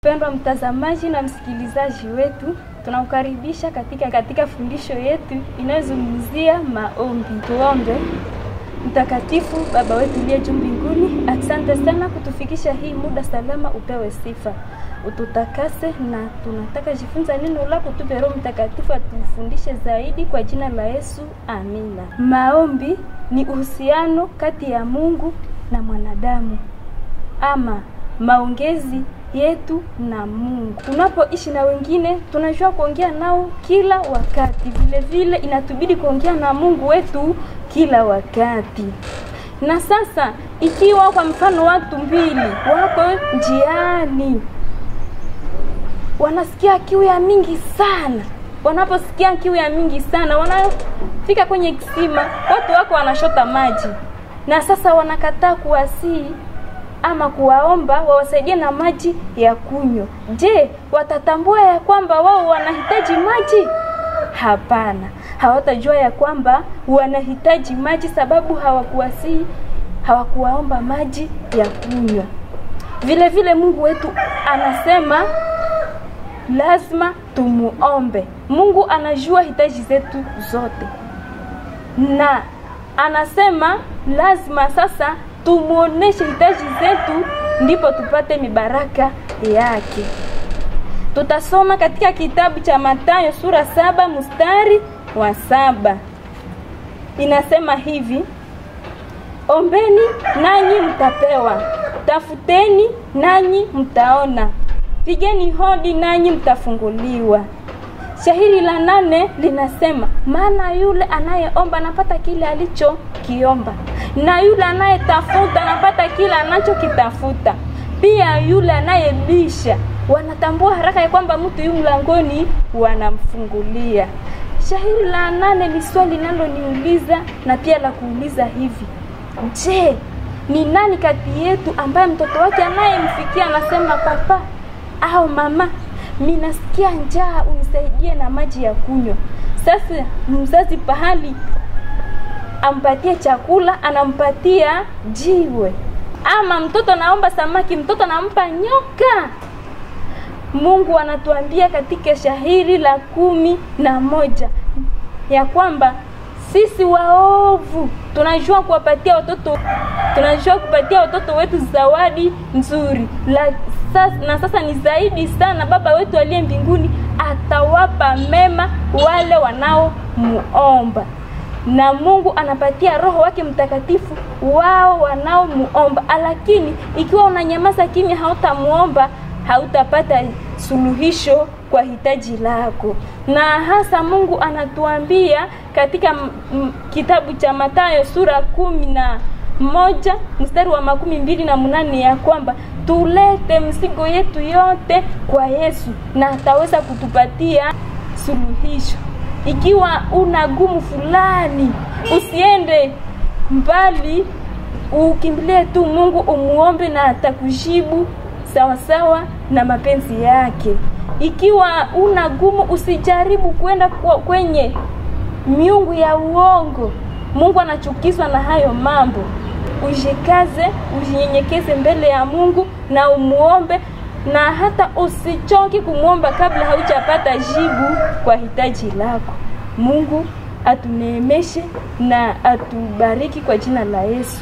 Mpendwa mtazamaji na msikilizaji wetu, tunakukaribisha katika fundisho yetu inayozungumzia maombi. Tuombe. Mtakatifu Baba wetu uliye juu mbinguni, asante sana kutufikisha hii muda salama, upewe sifa. Ututakase na tunataka jifunza neno lako, tupe Roho Mtakatifu atufundishe zaidi kwa jina la Yesu. Amina. Maombi ni uhusiano kati ya Mungu na mwanadamu, ama maongezi yetu na Mungu. Tunapoishi na wengine, tunajua kuongea nao kila wakati. Vile vile inatubidi kuongea na Mungu wetu kila wakati. Na sasa ikiwa kwa mfano watu mbili wako njiani, wanasikia kiu ya mingi sana. Wanaposikia kiu ya mingi sana, wanafika kwenye kisima, watu wako wanashota maji. Na sasa wanakataa kuwasii ama kuwaomba wawasaidie na maji ya kunywa. Je, watatambua ya kwamba wao wanahitaji maji? Hapana. Hawatajua ya kwamba wanahitaji maji sababu hawakuwasii, hawakuwaomba maji ya kunywa. Vile vile Mungu wetu anasema lazima tumuombe. Mungu anajua hitaji zetu zote. Na anasema lazima sasa tumuoneshe hitaji zetu ndipo tupate mibaraka yake. Tutasoma katika kitabu cha Mathayo sura 7 mstari wa 7. Inasema hivi: Ombeni nanyi mtapewa, tafuteni nanyi mtaona, pigeni hodi nanyi mtafunguliwa. Shairi la 8 linasema, maana yule anayeomba anapata kile alichokiomba, na yule anayetafuta anapata kile anachokitafuta. Pia yule anayebisha wanatambua haraka ya kwamba mtu yu mlangoni, wanamfungulia. Shairi la 8 ni swali linaloniuliza na pia la kuuliza hivi: je, ni nani kati yetu ambaye mtoto wake anayemfikia anasema papa au mama, mimi nasikia njaa, unisaidie na maji ya kunywa? Sasa mzazi pahali ampatie chakula, anampatia jiwe. Ama mtoto naomba samaki, mtoto anampa nyoka. Mungu anatuambia katika shairi la 11 ya kwamba sisi waovu tunajua kupatia watoto wetu zawadi nzuri. Na sasa ni zaidi sana Baba wetu aliye mbinguni atawapa mema wale wanaomuomba. Na Mungu anapatia Roho wake Mtakatifu wao wanaomuomba. Lakini ikiwa unanyamaza kimya, hautamuomba, hautapata suluhisho kwa hitaji lako. Na hasa Mungu anatuambia katika kitabu cha Mathayo sura 11 mstari wa 28 ya kwamba tulete mzigo yetu yote kwa Yesu na ataweza kutupatia suluhisho. Ikiwa una gumu fulani, usiende mbali, ukimbilie tu Mungu, umuombe na atakujibu sawa sawa na mapenzi yake. Ikiwa una gumu, usijaribu kwenda kwenye miungu ya uongo. Mungu anachukizwa na hayo mambo. Ujikaze, ujinyenyekeze mbele ya Mungu na umuombe, na hata usichoki kumuomba kabla haujapata jibu kwa hitaji lako. Mungu atuneemeshe na atubariki kwa jina la Yesu.